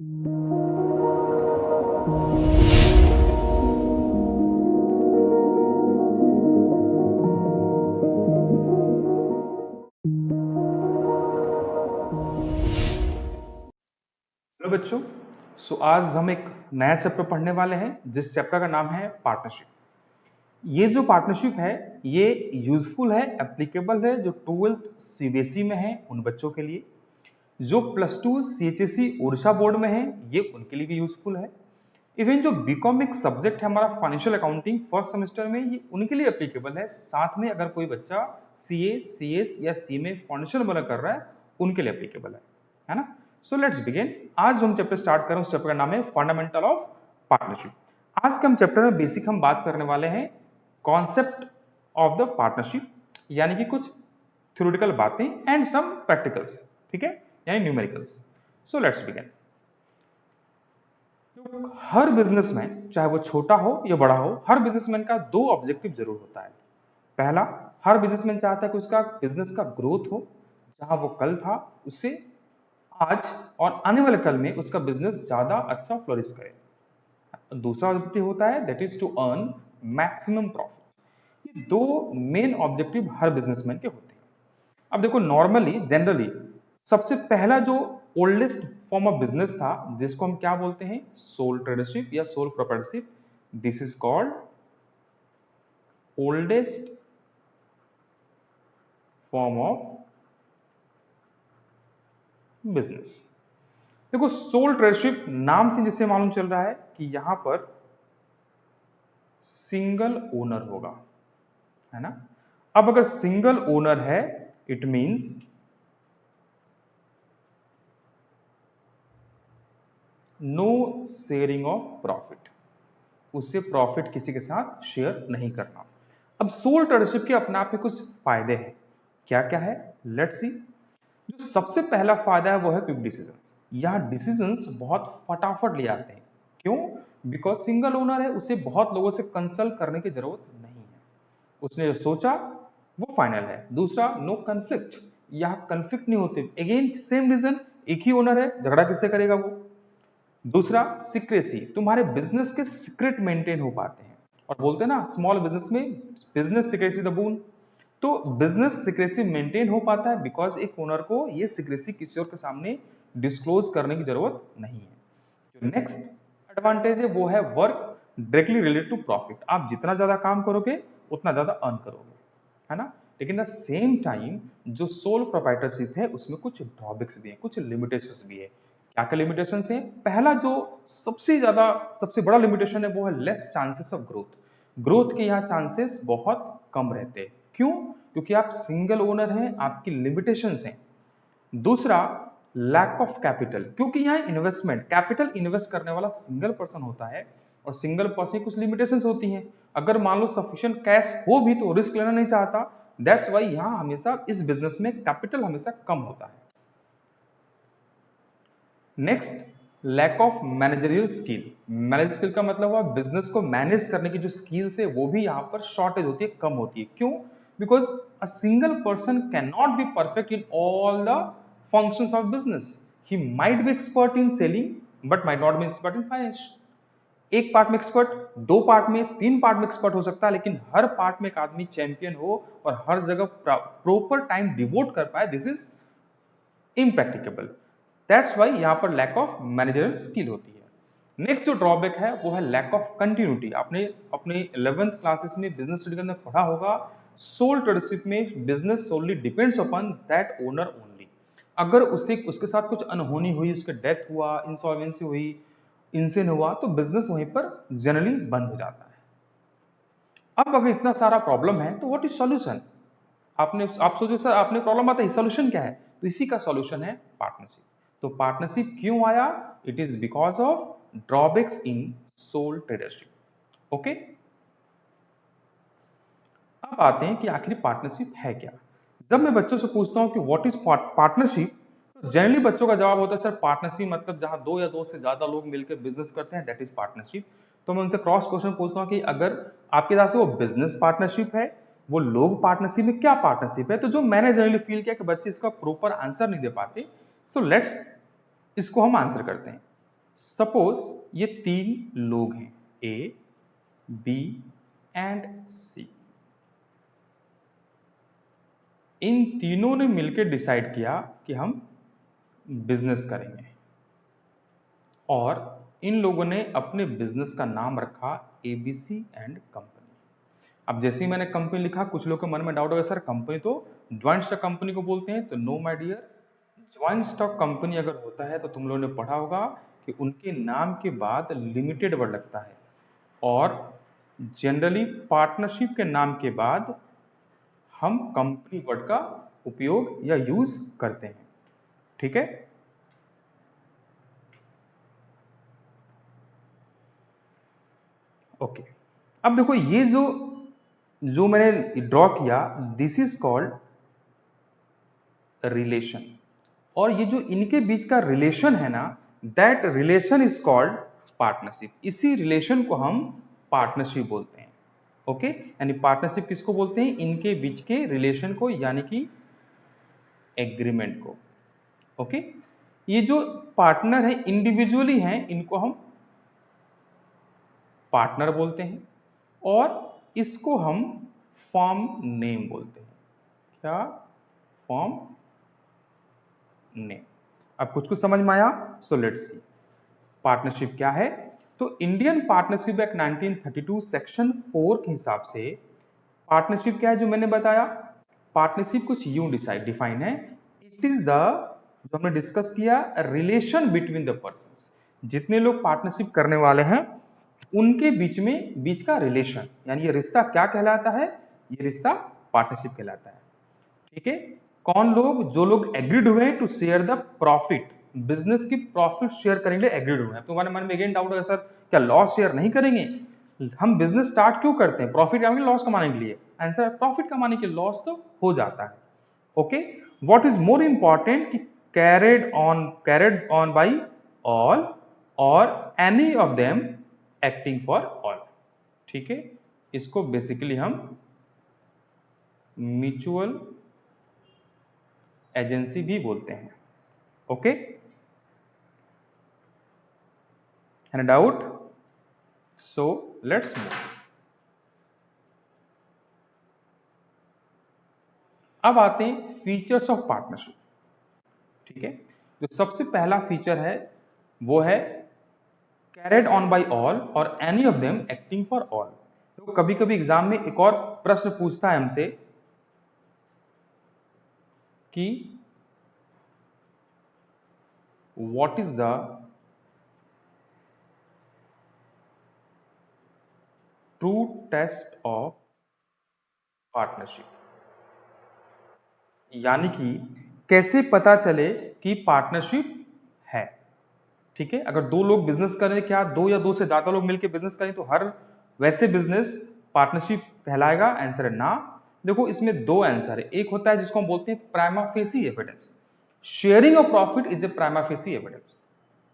Hello बच्चों। आज हम एक नया चैप्टर पढ़ने वाले हैं जिस चैप्टर का नाम है पार्टनरशिप। ये जो पार्टनरशिप है ये यूजफुल है, एप्लीकेबल है जो 12th सीबीएसई में है उन बच्चों के लिए, जो +2 सीएचएसई ओडिशा बोर्ड में है ये उनके लिए भी यूजफुल है। इवन जो बीकॉम एक सब्जेक्ट है हमारा फाइनेंशियल अकाउंटिंग फर्स्ट सेमेस्टर में, ये उनके लिए एप्लीकेबल है। साथ में अगर कोई बच्चा सीए, सीएस या सीए फाउंडेशन वाला कर रहा है उनके लिए एप्लीकेबल है ना। So let's begin. आज जो हम चैप्टर स्टार्ट कर रहे हैं उस चैप्टर का नाम है फंडामेंटल ऑफ पार्टनरशिप। आज के हम चैप्टर में बेसिक हम बात करने वाले हैं कॉन्सेप्ट ऑफ द पार्टनरशिप, यानी कि कुछ थ्योरेटिकल बातें एंड सम प्रैक्टिकल्स, ठीक है, यानी numericals. So let's begin. Her businessman, चाहे वो छोटा हो या बड़ा हो, हर बिजनेसमैन का दो ऑब्जेक्टिव जरूर होता है। पहला, हर बिजनेसमैन चाहता है कि उसका बिजनेस का ग्रोथ हो, जहां वो कल था उससे आज और आने वाले कल में उसका बिजनेस ज्यादा अच्छा फ्लोरिश करे। दूसरा ऑब्जेक्टिव होता है that is to earn maximum profit. ये दो मेन ऑब्जेक्टिव हर बिजनेसमैन के होते हैं। अब देखो, नॉर्मली जनरली सबसे पहला जो ओल्डेस्ट फॉर्म ऑफ बिजनेस था जिसको हम क्या बोलते हैं, सोल ट्रेडरशिप या sole proprietorship. This is called oldest form of business. देखो, सोल ट्रेडरशिप नाम से जिससे मालूम चल रहा है कि यहां पर सिंगल ओनर होगा, है ना। अब अगर सिंगल ओनर है it means no sharing of profit, उससे प्रॉफिट किसी के साथ शेयर नहीं करना। अब सोल ट्रेडरशिप के अपने आप में कुछ फायदे हैं। क्या क्या है, लेट्स सी। जो सबसे पहला फायदा है वो है क्विक डिसीजंस। यहाँ डिसीजंस बहुत फटाफट ले आते हैं। क्यों? बिकॉज सिंगल ओनर है, उसे बहुत लोगों से कंसल्ट करने की जरूरत नहीं है। उसने जो सोचा वो फाइनल है। दूसरा, नो कन्फ्लिक्ट, यहाँ कन्फ्लिक्ट नहीं होते। अगेन सेम रीजन, एक ही ओनर है, झगड़ा किससे करेगा वो। दूसरा, सीक्रेसी, तुम्हारे बिजनेस के सीक्रेट मेंटेन हो पाते हैं। और बोलते हैं ना स्मॉल बिजनेस में बिजनेस सीक्रेसी द बून। तो बिजनेस सीक्रेसी मेंटेन हो पाता है बिकॉज एक ओनर को ये सीक्रेसी किसी और के सामने डिस्क्लोज करने की जरूरत नहीं है। जो नेक्स्ट एडवांटेज है वो है work directly related to profit. आप जितना ज्यादा काम करोगे उतना ज्यादा अर्न करोगे, है ना। लेकिन सेम टाइम जो सोल प्रोप्राइटरशिप है उसमें कुछ ड्रॉबैक्स भी हैं, कुछ लिमिटेशंस भी है। क्या क्या लिमिटेशंस हैं? पहला जो सबसे बड़ा लिमिटेशन है वो है less chances of growth. Growth के यहाँ चांसेस बहुत कम रहते हैं। क्यों? क्योंकि आप सिंगल ओनर हैं, आपकी लिमिटेशंस हैं। दूसरा, लैक ऑफ कैपिटल, क्योंकि यहाँ इन्वेस्टमेंट कैपिटल इन्वेस्ट करने वाला सिंगल पर्सन होता है और सिंगल पर्सन की कुछ लिमिटेशंस होती हैं। अगर मान लो सफिशिएंट कैश हो भी तो रिस्क लेना नहीं चाहता। दैट्स वाई यहाँ हमेशा इस बिजनेस में कैपिटल हमेशा कम होता है। Next, lack of managerial skill. Manager skill का मतलब हुआ बिजनेस को मैनेज करने की जो स्किल्स है वो भी यहाँ पर शॉर्टेज होती है, कम होती है। क्यों? Because a single person can not be perfect in all the functions of business. He might be expert in selling but might not be expert in finance. एक पार्ट में एक्सपर्ट, दो पार्ट में, तीन पार्ट में expert हो सकता है, लेकिन हर पार्ट में एक आदमी चैंपियन हो और हर जगह प्रॉपर टाइम डिवोट कर पाए, this is impracticable. That's why यहां पर लैक ऑफ मैनेजरल स्किल होती है। नेक्स्ट जो ड्रॉबैक है वो है लैक ऑफ कंटिन्यूटी। आपने अपने 11th क्लासेस में बिजनेस स्टडी में पढ़ा होगा, सोल ट्रेडरशिप में business solely depends upon that owner only. अगर उसके साथ कुछ अनहोनी हुई, उसके डेथ हुआ, इंसॉल्वेंसी हुई, इंसेन हुआ, तो बिजनेस वहीं पर जनरली बंद हो जाता है। अब अगर इतना सारा प्रॉब्लम है तो व्हाट इज सॉल्यूशन? आप सोचो सर, आपने प्रॉब्लम आता है, सॉल्यूशन क्या है? तो इसी का सॉल्यूशन है पार्टनरशिप। तो पार्टनरशिप क्यों आया? It is because of drawbacks in sole tradership. Okay, अब आते हैं कि आखिर पार्टनरशिप है क्या। जब मैं बच्चों से पूछता हूं कि व्हाट इज पार्टनरशिप, तो जनरली बच्चों का जवाब होता है सर पार्टनरशिप मतलब जहां दो या दो से ज्यादा लोग मिलकर बिजनेस करते हैं, दैट इज पार्टनरशिप। तो मैं उनसे क्रॉस क्वेश्चन पूछता हूं कि अगर आपके हिसाब से वो बिजनेस पार्टनरशिप है, वो लोग पार्टनरशिप में क्या पार्टनरशिप है? तो जो मैंने जनरली फील किया कि बच्चे इसका प्रॉपर आंसर नहीं दे पाते, सो लेट्स इसको हम आंसर करते हैं। सपोज ये तीन लोग हैं, ए, बी एंड सी। इन तीनों ने मिलकर डिसाइड किया कि हम बिजनेस करेंगे और इन लोगों ने अपने बिजनेस का नाम रखा एबीसी एंड कंपनी। अब जैसे ही मैंने कंपनी लिखा, कुछ लोगों के मन में डाउट होगा, सर कंपनी तो ज्वाइंट स्टॉक कंपनी को बोलते हैं। तो no my dear, joint stock company अगर होता है तो तुम लोगों ने पढ़ा होगा कि उनके नाम के बाद लिमिटेड वर्ड लगता है, और जनरली पार्टनरशिप के नाम के बाद हम कंपनी वर्ड का उपयोग या यूज करते हैं। ठीक है, ओके। अब देखो ये जो मैंने ड्रॉ किया, दिस इज कॉल्ड रिलेशन, और ये जो इनके बीच का रिलेशन है ना, that relation is called partnership. इसी रिलेशन को हम पार्टनरशिप बोलते हैं। ओके, यानी पार्टनरशिप किसको बोलते हैं? इनके बीच के रिलेशन को, यानी कि एग्रीमेंट को। ओके, ये जो पार्टनर है इंडिविजुअली हैं, इनको हम पार्टनर बोलते हैं, और इसको हम फर्म नेम बोलते हैं। क्या? Firm name. अब कुछ समझ में आया? सो लेट्स सी पार्टनरशिप क्या है। तो इंडियन पार्टनरशिप एक्ट 1932 सेक्शन 4 के हिसाब से पार्टनरशिप क्या है जो मैंने बताया। पार्टनरशिप कुछ यूं डिफाइन है, इट इज द, जो हमने डिस्कस किया, रिलेशन बिटवीन द पर्संस। जितने लोग पार्टनरशिप करने वाले हैं उनके बीच का रिलेशन, यानी ये रिश्ता क्या कहलाता है? ये रिश्ता पार्टनरशिप कहलाता है। ठीक है, कौन लोग? जो लोग एग्रीड हुए हैं to share the profit, business की प्रॉफिट शेयर करने के लिए एग्रीड हुए हैं। तुम्हारे मन में अगेन डाउट होगा, सर क्या लॉस शेयर नहीं करेंगे? हम बिजनेस स्टार्ट क्यों करते हैं? प्रॉफिट कमाने, लॉस कमाने के लिए? आंसर, प्रॉफिट कमाने के, लॉस तो हो जाता है। Okay, what is more important कि कैरिड ऑन बाई ऑल और any of them acting for all. ठीक है, इसको बेसिकली हम म्यूचुअल एजेंसी भी बोलते हैं। Okay, any doubt? So let's move. अब आते हैं फीचर्स ऑफ पार्टनरशिप। ठीक है, जो सबसे पहला फीचर है वो है कैरिड ऑन बाय ऑल और any of them acting for all. तो कभी कभी एग्जाम में एक और प्रश्न पूछता है हमसे कि what is the true test of partnership, यानी कि कैसे पता चले कि पार्टनरशिप है। ठीक है, अगर दो लोग बिजनेस करें, क्या दो या दो से ज्यादा लोग मिलकर बिजनेस करें तो हर वैसे बिजनेस पार्टनरशिप कहलाएगा? आंसर है ना। देखो इसमें दो आंसर है, एक होता है जिसको हम बोलते हैं prima facie evidence. Sharing of profit is a prima facie evidence.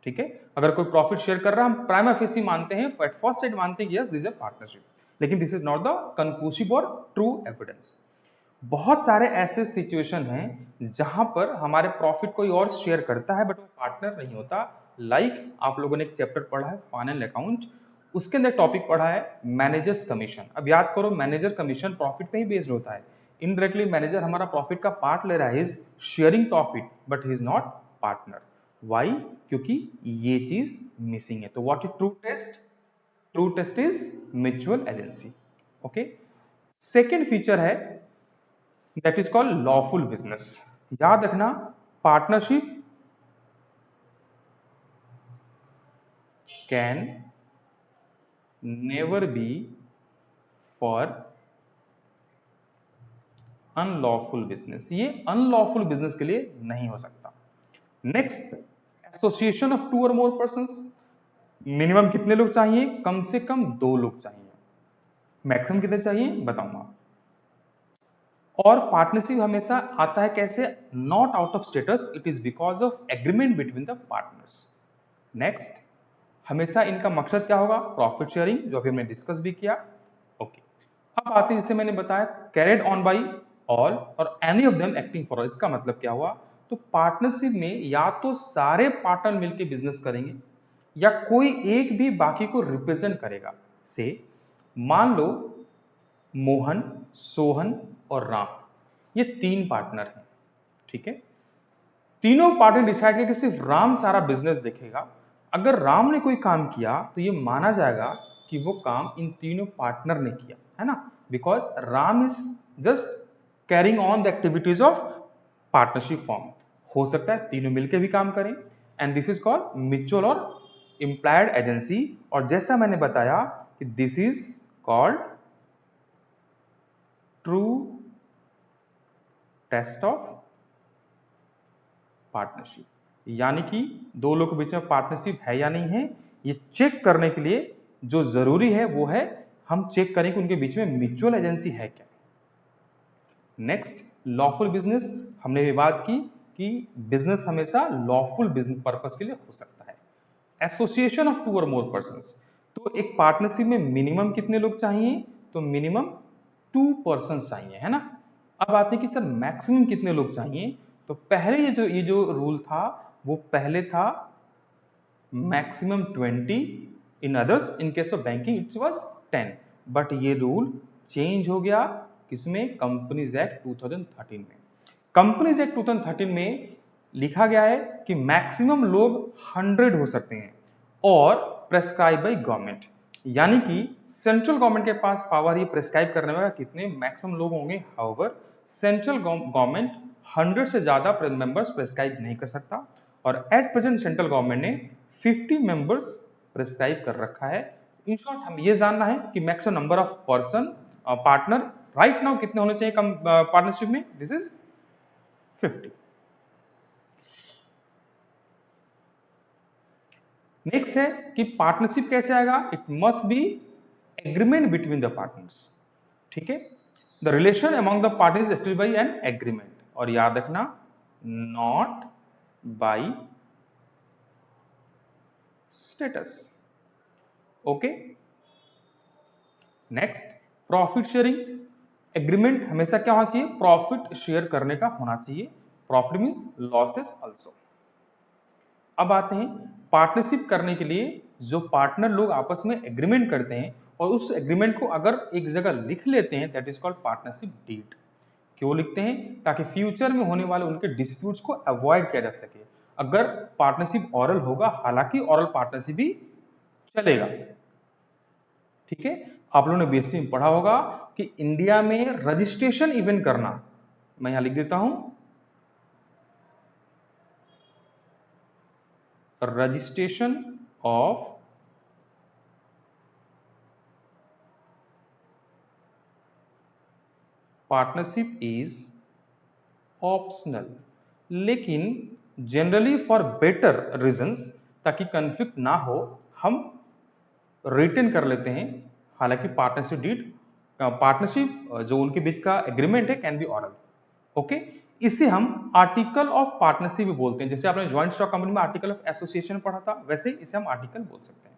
ठीक है, अगर कोई प्रॉफिट शेयर कर रहा है, हम प्राइमा फेसी मानते हैं, एट फर्स्ट साइड मानते हैं कि यस दिस इज पार्टनरशिप, लेकिन this is not the conclusive और ट्रू एविडेंस। बहुत सारे ऐसे सिचुएशन हैं जहां पर हमारे प्रॉफिट कोई और शेयर करता है बट वो पार्टनर नहीं होता। लाइक आप लोगों ने एक चैप्टर पढ़ा है फाइनल अकाउंट, उसके अंदर टॉपिक पढ़ा है मैनेजर्स कमीशन। अब याद करो, मैनेजर कमीशन प्रॉफिट पे ही बेस्ड होता है। इनडायरेक्टली मैनेजर हमारा प्रॉफिट का पार्ट ले रहा है, is sharing profit but he is not partner. Why? क्योंकि ये चीज मिसिंग है। तो what is true test? True test is mutual agency. Okay, second feature है that is called lawful business। याद रखना, partnership can never be for unlawful business। ये unlawful business के लिए नहीं हो सकता। नेक्स्ट, एसोसिएशन ऑफ टू और मोर पर्संस। मिनिमम कितने लोग चाहिए? कम से कम दो लोग चाहिए। मैक्सिमम कितने चाहिए बताऊंगा। और पार्टनरशिप हमेशा आता है कैसे? Not out of status, it is because of agreement between the partners. Next, हमेशा इनका मकसद क्या होगा? प्रॉफिट शेयरिंग, जो अभी हमने डिस्कस भी किया। ओके, अब आते हैं, जैसे मैंने बताया कैरिड ऑन बाई ऑल और any of them acting for all. इसका मतलब क्या हुआ? तो पार्टनरशिप में या तो सारे पार्टनर मिलकर बिजनेस करेंगे, या कोई एक भी बाकी को रिप्रेजेंट करेगा। से मान लो मोहन, सोहन और राम, ये 3 पार्टनर हैं, ठीक है। तीनों पार्टनर डिसाइड किया कि सिर्फ राम सारा बिजनेस देखेगा। अगर राम ने कोई काम किया तो ये माना जाएगा कि वो काम इन तीनों पार्टनर ने किया, है ना, because Ram is just carrying on the activities of partnership form. हो सकता है तीनों मिलकर भी काम करें, and this is called mutual और इम्प्लाइड एजेंसी। और जैसा मैंने बताया कि this is called true test of partnership, यानी कि दो लोगों के बीच में पार्टनरशिप है या नहीं है, ये चेक करने के लिए जो जरूरी है वो है हम चेक करें कि उनके बीच में म्यूचुअल एजेंसी है क्या। Next, lawful business. हमने ये बात की कि बिजनेस हमेशा लॉफुल बिजनेस पर्पस के लिए हो सकता है। एसोसिएशन ऑफ 2 और मोर पर्संस, तो एक पार्टनरशिप में मिनिमम कितने लोग चाहिए, तो मिनिमम 2 पर्संस चाहिए, है ना। अब आते हैं कि सर मैक्सिमम कितने लोग चाहिए, तो पहले ये जो रूल था वो पहले था maximum 20, in others in case of banking it was 10, but ये रूल चेंज हो गया किसमें, कंपनीज एक्ट 2013 में। कंपनीज एक्ट 2013 में लिखा गया है कि मैक्सिमम लोग 100 हो सकते हैं और प्रेस्क्राइब बाय गवर्नमेंट, यानी कि सेंट्रल गवर्नमेंट के पास पावर ये प्रेस्क्राइब करने वाला कितने मैक्सिमम लोग होंगे। हाउएवर सेंट्रल गवर्नमेंट 100 से ज्यादा मेंबर्स प्रेस्क्राइब नहीं कर सकता, और एट प्रेजेंट सेंट्रल गवर्नमेंट ने 50 मेंबर्स प्रेस्क्राइब कर रखा है। इन शॉर्ट हम ये जानना है कि maximum number of person partner right now कितने होने चाहिए कम पार्टनरशिप में, दिस इज 50। नेक्स्ट है कि पार्टनरशिप कैसे आएगा, it must be agreement between the partners, ठीक है। The relation among the partners established by an agreement, और याद रखना not by status, okay. Next, profit sharing agreement हमेशा क्या होना चाहिए, प्रॉफिट शेयर करने का होना चाहिए। Profit means losses also. अब आते हैं पार्टनरशिप करने के लिए जो पार्टनर लोग आपस में एग्रीमेंट करते हैं और उस एग्रीमेंट को अगर एक जगह लिख लेते हैं, that is called partnership deed. क्यों लिखते हैं, ताकि फ्यूचर में होने वाले उनके डिस्प्यूट्स को अवॉइड किया जा सके। अगर पार्टनरशिप ऑरल होगा, हालांकि ऑरल पार्टनरशिप भी चलेगा, ठीक है। आप लोगों ने बीएसटी में पढ़ा होगा कि इंडिया में रजिस्ट्रेशन इवन करना, मैं यहां लिख देता हूं, registration of partnership is optional, लेकिन जनरली फॉर बेटर रीजंस, ताकि कंफ्लिक्ट ना हो, हम रिटन कर लेते हैं। हालांकि पार्टनरशिप डीड, पार्टनरशिप जो उनके बीच का एग्रीमेंट है कैन बी ऑरल, ओके। इसे हम आर्टिकल ऑफ पार्टनरशिप भी बोलते हैं। जैसे आपने ज्वाइंट स्टॉक कंपनी में आर्टिकल ऑफ एसोसिएशन पढ़ा था, वैसे इसे हम आर्टिकल बोल सकते हैं।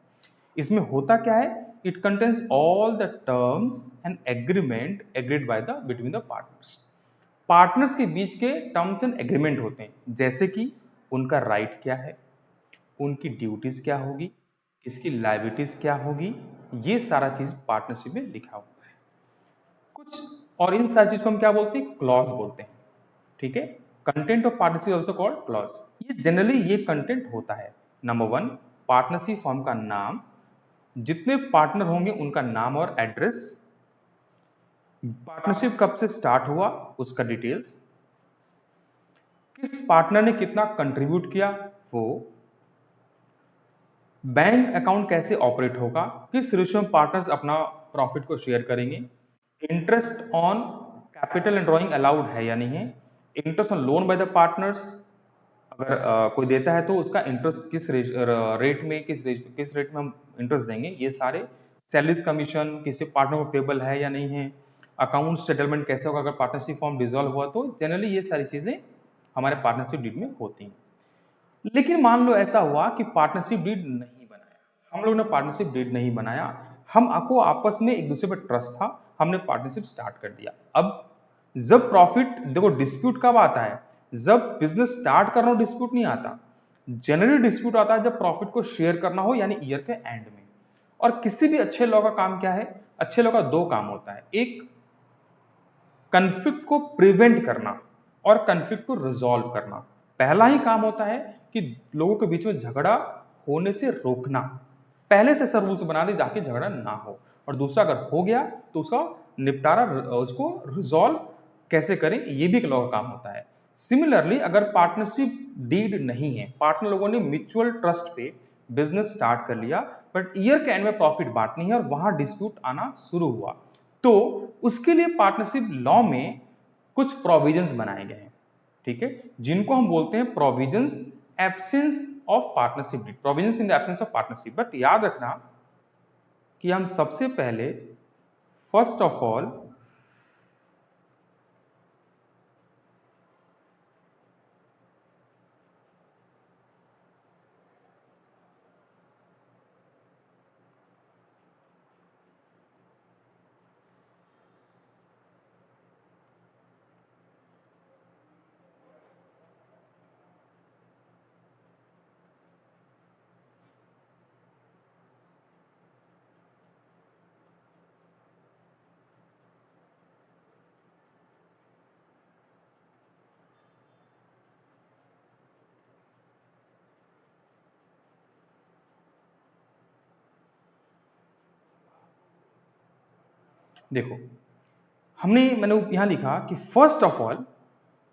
इसमें होता क्या है, it contains all the terms and agreement agreed by the between the partners. Partners के बीच के टर्म्स एंड एग्रीमेंट होते हैं, जैसे कि उनका राइट क्या है, उनकी ड्यूटीज क्या होगी, किसकी लायबिलिटीज क्या होगी, ये सारा चीज पार्टनरशिप में लिखा हुआ है कुछ। और इन सारी चीज को हम क्या बोलते हैं, क्लॉज बोलते हैं, ठीक है। Content of partnership also called clause. ये जनरली ये कंटेंट होता है, नंबर 1 पार्टनरशिप फॉर्म का नाम, जितने पार्टनर होंगे उनका नाम और एड्रेस, पार्टनरशिप कब से स्टार्ट हुआ उसका डिटेल्स, किस पार्टनर ने कितना कंट्रीब्यूट किया वो, बैंक अकाउंट कैसे ऑपरेट होगा, किस रेशियो में पार्टनर्स अपना प्रॉफिट को शेयर करेंगे, interest on capital and drawing allowed है या नहीं है, interest on loan by the partners, अगर कोई देता है तो उसका इंटरेस्ट किस रेट में हम इंटरेस्ट देंगे, ये सारे, सैलरीज कमीशन किसी पार्टनर को पेबल है या नहीं है, अकाउंट सेटलमेंट कैसे होगा अगर पार्टनरशिप फॉर्म डिसॉल्व हुआ, तो जनरली ये सारी चीजें हमारे पार्टनरशिप डीड में होती हैं। लेकिन मान लो ऐसा हुआ कि पार्टनरशिप डीड नहीं बनाया, हम लोग ने पार्टनरशिप डीड नहीं बनाया, हम आपको आपस में एक दूसरे पर ट्रस्ट था, हमने पार्टनरशिप स्टार्ट कर दिया। अब जब प्रॉफिट, देखो डिस्प्यूट कब आता है, जब बिजनेस स्टार्ट कर रहा हो डिस्प्यूट नहीं आता, जनरली डिस्प्यूट आता है जब प्रॉफिट को शेयर करना हो, यानी ईयर के एंड में। और किसी भी अच्छे लॉ का काम क्या है? अच्छे लॉ का दो काम होता है, एक कन्फ्लिक्ट को प्रिवेंट करना और कन्फ्लिक्ट को रिजॉल्व करना। पहला ही काम होता है कि लोगों के बीच में झगड़ा होने से रोकना, पहले से ऐसा रूल्स बना दे जाके झगड़ा ना हो। और दूसरा, अगर हो गया तो उसका निपटारा, उसको रिजॉल्व कैसे करें, ये भी एक लॉ का काम होता है। सिमिलरली, अगर पार्टनरशिप डीड नहीं है, पार्टनर लोगों ने म्यूचुअल ट्रस्ट पे बिजनेस स्टार्ट कर लिया, बट ईयर के एंड में प्रॉफिट बांटनी है और वहां डिस्प्यूट आना शुरू हुआ, तो उसके लिए पार्टनरशिप लॉ में कुछ प्रोविजंस बनाए गए हैं, ठीक है, जिनको हम बोलते हैं provisions absence of partnership deed, provisions in the absence of partnership. But याद रखना कि हम सबसे पहले फर्स्ट ऑफ ऑल देखो, मैंने यहां लिखा कि फर्स्ट ऑफ ऑल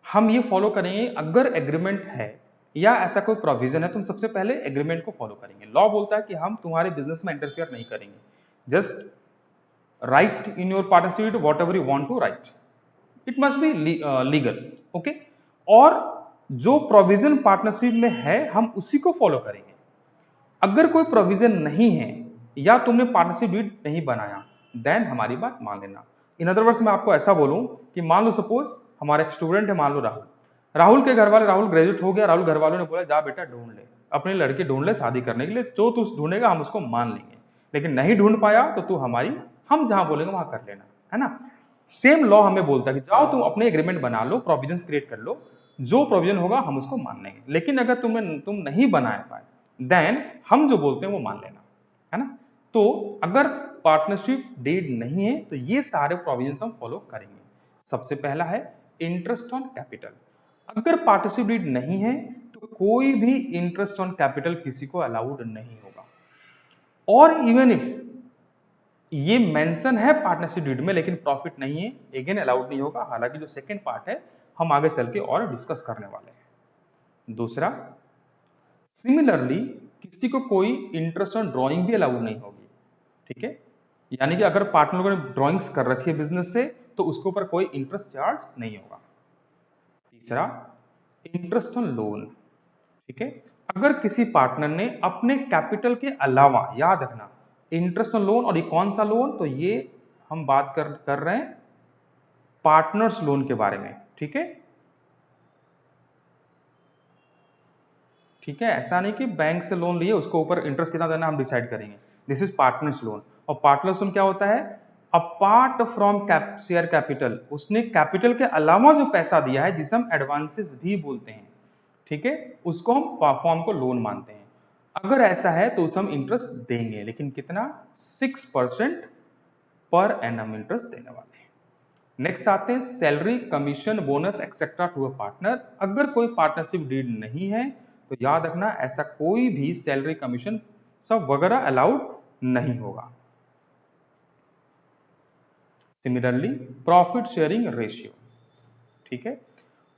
हम ये फॉलो करेंगे, अगर एग्रीमेंट है या ऐसा कोई प्रोविजन है तो हम सबसे पहले एग्रीमेंट को फॉलो करेंगे। लॉ बोलता है कि हम तुम्हारे बिजनेस में इंटरफेयर नहीं करेंगे, just write in your partnership whatever you want to write, it must be legal, okay. और जो प्रोविजन पार्टनरशिप में है हम उसी को फॉलो करेंगे। अगर कोई प्रोविजन नहीं है या तुमने पार्टनरशिप डीड नहीं बनाया, देन हमारी बात मान लेना। इन अदर वर्ड्स मैं आपको ऐसा बोलूं कि मान लो सपोज हमारा एक स्टूडेंट है, मान लो राहुल, राहुल के घर वाले, राहुल ग्रेजुएट हो गया, राहुल घर वालों ने बोला जा बेटा ढूंढ ले, अपनी लड़की ढूंढ ले शादी करने के लिए, जो तू ढूंढेगा हम उसको मान लेंगे, लेकिन नहीं ढूंढ पाया तो तू हमारी, हम जहां बोलेंगे वहां कर लेना, है ना। सेम लॉ हमें बोलता है कि जाओ तुम अपने एग्रीमेंट बना लो, प्रोविजंस क्रिएट कर लो, जो प्रोविजन होगा हम उसको मान लेंगे, लेकिन अगर तुम नहीं बना पाए देन हम जो बोलते हैं वो मान लेना, है ना। तो अगर पार्टनरशिप डीड नहीं है तो ये सारे प्रोविजंस हम फॉलो करेंगे। सबसे पहला है इंटरेस्ट ऑन कैपिटल। अगर पार्टनरशिप डीड नहीं है तो कोई भी इंटरेस्ट ऑन कैपिटल किसी को अलाउड नहीं होगा। और इवन इफ ये मेंशन है पार्टनरशिप डीड में लेकिन प्रॉफिट नहीं है, अगेन अलाउड नहीं होगा। हालांकि जो सेकंड पार्ट है हम आगे चल के और डिस्कस करने वाले हैं। दूसरा, सिमिलरली किसी को कोई इंटरेस्ट ऑन ड्राइंग भी अलाउड नहीं होगी, ठीक है, यानी कि अगर पार्टनर लोगों ने ड्राइंग्स कर रखी है बिजनेस से तो उसके ऊपर कोई इंटरेस्ट चार्ज नहीं होगा। तीसरा, इंटरेस्ट ऑन लोन, ठीक है, अगर किसी पार्टनर ने अपने कैपिटल के अलावा, याद रखना इंटरेस्ट ऑन लोन, और ये कौन सा लोन, तो ये हम बात कर रहे हैं पार्टनर्स लोन के बारे में, ठीक है, ठीक है, ऐसा नहीं कि बैंक से लोन लिए उसको ऊपर इंटरेस्ट कितना देना हम डिसाइड करेंगे। This is partners loan. और पार्टनर्स लोन क्या होता है? अपार्ट फ्रॉम शेयर कैपिटल, उसने कैपिटल के अलावा जो पैसा दिया है जिसे हम एडवांसेस भी बोलते हैं, ठीक है, उसको हम फॉर्म को लोन मानते हैं। अगर ऐसा है तो उसे हम इंटरेस्ट देंगे, लेकिन कितना? 6% पर एनम इंटरेस्ट देने वाले हैं। नेक्स्ट आते हैं salary, commission, bonus etcetera to a partner. अगर कोई पार्टनरशिप डीड नहीं है तो याद रखना ऐसा कोई भी सैलरी, कमीशन सब वगैरह अलाउड नहीं होगा। सिमिलरली प्रॉफिट शेयरिंग रेशियो, ठीक है,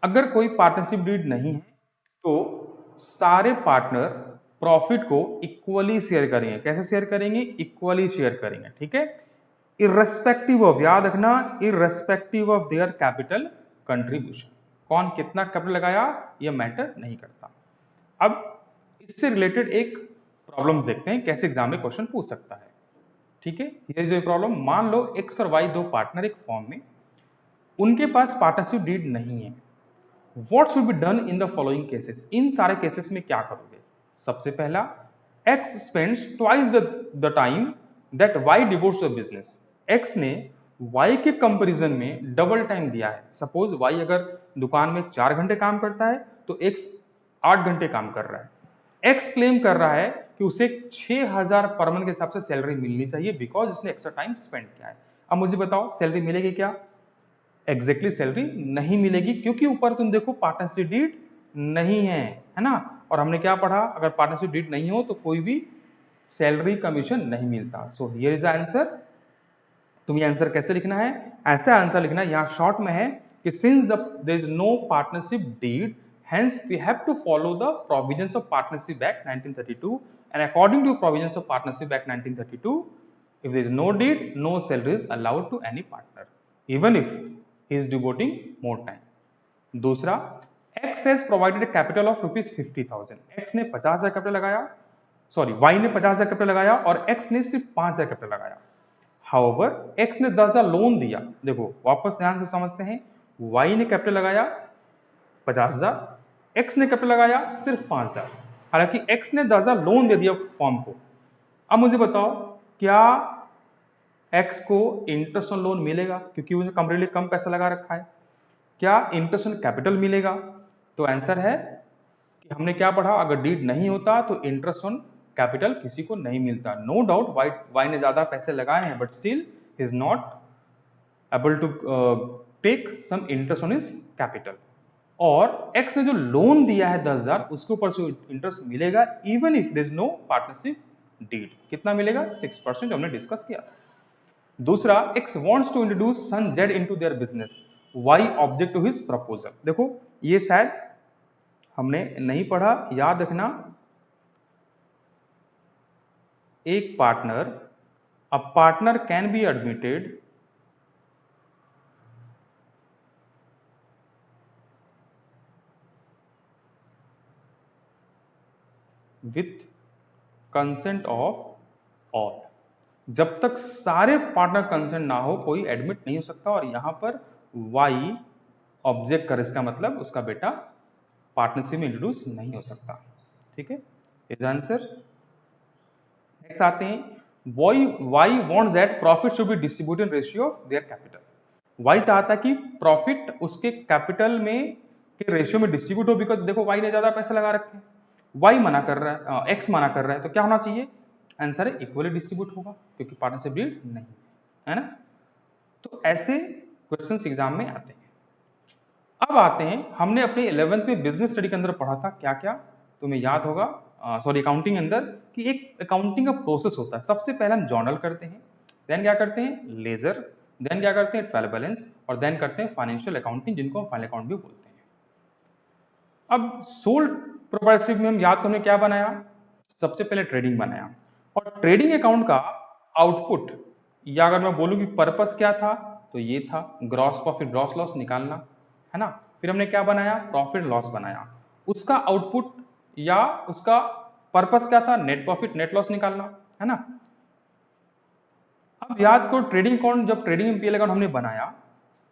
अगर कोई पार्टनरशिप डीड नहीं है तो सारे पार्टनर प्रॉफिट को इक्वली शेयर करेंगे। कैसे शेयर करेंगे? इक्वली शेयर करेंगे, ठीक है, इररेस्पेक्टिव ऑफ, याद रखना, irrespective of their capital contribution. कौन कितना कैपिटल लगाया यह मैटर नहीं करता। अब इससे रिलेटेड एक प्रॉब्लम देखते हैं कैसे एग्जाम में क्वेश्चन पूछ सकता है, ठीक है। ये जो प्रॉब्लम, मान लो एक्स और वाई दो पार्टनर एक फॉर्म में, उनके पास पार्टनरशिप डीड नहीं है। What should be done in the following cases? इन सारे केसेस में क्या करोगे? सबसे पहला, X spends twice the time that Y devotes the business. X ने वाई के कंपैरिजन में डबल टाइम दिया है। सपोज वाई अगर दुकान में 4 घंटे काम करता है तो एक्स 8 घंटे काम कर रहा है, एक्स क्लेम कर रहा है कि उसे 6000 पर मंथ के हिसाब से सैलरी मिलनी चाहिए बिकॉज उसने एक्स्ट्रा टाइम स्पेंड किया है। अब मुझे बताओ सैलरी मिलेगी क्या? एग्जैक्टली सैलरी नहीं मिलेगी, क्योंकि ऊपर तुम देखो पार्टनरशिप डीड नहीं है ना। और हमने क्या पढ़ा, अगर पार्टनरशिप डीड नहीं हो तो कोई भी सैलरी कमीशन नहीं मिलता। So here is the answer. तुम ये आंसर कैसे लिखना है? ऐसा आंसर लिखना है, यहाँ शॉर्ट में है कि since there is no partnership deed hence we have to follow the provisions of Partnership Act 1932, and according to provisions of Partnership Act 1932, if there is no deed, no salary is allowed to any partner even if he is devoting more time. दूसरा, X has provided a capital of rupees 50,000. X ने 50,000 capital लगाया, sorry Y ने 50,000 capital लगाया और X ने सिर्फ 5,000 capital लगाया। However, X ने 10,000 लोन दिया। देखो वापस ध्यान से समझते हैं, Y ने कैपिटल लगाया 50,000, X ने कैपिटल लगाया सिर्फ 5,000। हालांकि X ने 10,000 लोन दे दिया फॉर्म को। अब मुझे बताओ क्या X को इंटरेस्ट ऑन लोन मिलेगा, क्योंकि उसने कंपैरेटिवली कम पैसा लगा रखा है? क्या इंटरेस्ट ऑन कैपिटल मिलेगा? तो आंसर है कि हमने क्या पढ़ा, अगर डीड नहीं होता तो इंटरेस्ट ऑन कैपिटल किसी को नहीं मिलता। नो डाउट वाई ने ज्यादा पैसे लगाए हैं, but still is not able to take some interest on his capital. और X ने जो लोन दिया है 10,000, उसके ऊपर से इंटरेस्ट मिलेगा even if there is no partnership deed. कितना मिलेगा? 6%, हमने डिस्कस किया। दूसरा, X wants to introduce son Z into their business. Y object to his proposal. देखो ये शायद हमने नहीं पढ़ा, याद रखना। एक partner, a partner can be admitted with consent of all. जब तक सारे पार्टनर कंसेंट ना हो कोई एडमिट नहीं हो सकता। और यहां पर Y ऑब्जेक्ट कर, इसका मतलब उसका बेटा पार्टनरशिप में इंट्रोड्यूस नहीं हो सकता। ठीक है, इज आंसर। नेक्स्ट आते हैं, Y wants that profit should be distributed in ratio of their capital. Y चाहता है कि प्रॉफिट उसके कैपिटल में के रेशियो में डिस्ट्रीब्यूट हो, बिकॉज देखो Y ने ज्यादा पैसा लगा रखे हैं, Y मना कर रहा है, X मना कर रहा है, तो क्या होना चाहिए? आंसर है इक्वली डिस्ट्रीब्यूट होगा, क्योंकि पार्टनरशिप डीड नहीं है ना। तो ऐसे क्वेश्चंस एग्जाम में आते हैं। अब आते हैं, हमने अपने 11th में बिजनेस स्टडी के अंदर पढ़ा था क्या क्या, तुम्हें याद होगा, सॉरी अकाउंटिंग के अंदर, कि एक अकाउंटिंग का प्रोसेस होता है। सबसे पहले हम जर्नल करते हैं, देन क्या करते हैं, लेजर, देन क्या करते हैं, ट्रायल बैलेंस, और देन करते हैं फाइनेंशियल अकाउंटिंग, जिनको हम फाइनल अकाउंट भी बोलते हैं। अब सोल प्रोप्राइटरशिप में हम याद करने क्या बनाया, सबसे पहले ट्रेडिंग बनाया। और ट्रेडिंग अकाउंट का आउटपुट, या अगर मैं बोलूं कि पर्पस क्या था, तो ये था ग्रॉस प्रॉफिट ग्रॉस लॉस निकालना, है ना। फिर हमने क्या बनाया, प्रॉफिट लॉस बनाया। उसका आउटपुट या उसका पर्पस क्या था, नेट प्रॉफिट नेट लॉस निकालना, है ना। अब याद करो ट्रेडिंग अकाउंट, जब ट्रेडिंग एमपीएल अकाउंट हमने बनाया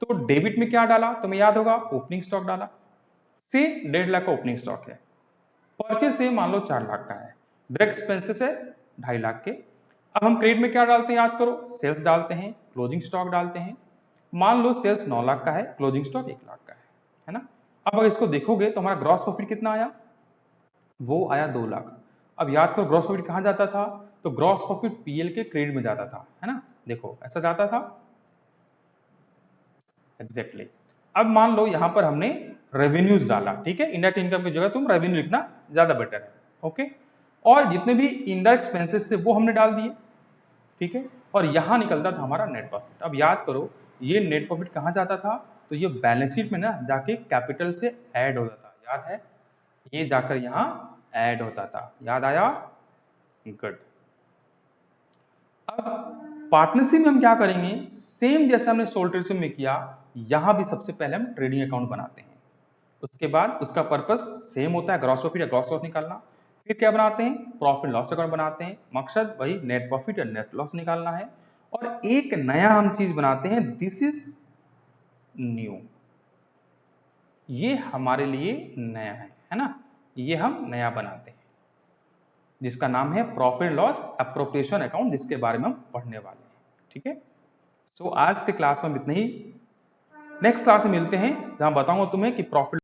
तो डेबिट में क्या डाला, तुम्हें याद होगा ओपनिंग स्टॉक डाला। से 1.5 लाख का ओपनिंग स्टॉक है, परचेज से मान लो 4 लाख का है, डायरेक्ट एक्सपेंसेस है 2.5 लाख के। अब हम क्रेडिट में क्या डालते हैं, याद करो सेल्स डालते हैं, क्लोजिंग स्टॉक डालते हैं। मान लो सेल्स 9 लाख का है, क्लोजिंग स्टॉक 1 लाख का है ना। अब अगर इसको देखोगे तो हमारा ग्रॉस प्रॉफिट कितना आया, वो आया 2 लाख। अब याद करो ग्रॉस प्रॉफिट कहां जाता था, तो ग्रॉस प्रॉफिट पीएल के क्रेडिट में जाता था, है ना। देखो ऐसा जाता था एग्जैक्टली। अब मान लो यहां पर हमने रेवेन्यूज डाला, ठीक है, इनडायरेक्ट इनकम की जगह तुम रेवेन्यू लिखना ज्यादा बेटर है, ओके। और जितने भी इनडायरेक्ट एक्सपेंसेस थे वो हमने डाल दिए, ठीक है, और यहां निकलता था हमारा नेट प्रॉफिट। अब याद करो ये नेट प्रॉफिट कहां जाता था, तो ये बैलेंस शीट में ना जाके कैपिटल से ऐड होता था, याद है, ये जाकर यहां ऐड होता था, याद आया, गुड। अब पार्टनरशिप में हम क्या करेंगे, सेम जैसे हमने सोल ट्रेडिंग में किया, यहां भी सबसे पहले हम ट्रेडिंग अकाउंट बनाते हैं। उसके बाद उसका पर्पस सेम होता है, ग्रॉस प्रॉफिट या ग्रॉस लॉस निकालना। फिर क्या बनाते हैं, प्रॉफिट लॉस अकाउंट बनाते हैं, मकसद वही नेट प्रॉफिट या नेट लॉस निकालना है। और एक नया हम चीज बनाते हैं, दिस इज न्यू, ये हमारे लिए नया है ना, ये हम नया बनाते हैं, जिसका नाम है प्रॉफिट लॉस एप्रोप्रिएशन अकाउंट, जिसके बारे में हम पढ़ने वाले हैं, ठीक है। सो आज के क्लास में इतना ही, नेक्स्ट क्लास में मिलते हैं जहां बताऊंगा तुम्हें कि प्रॉफिट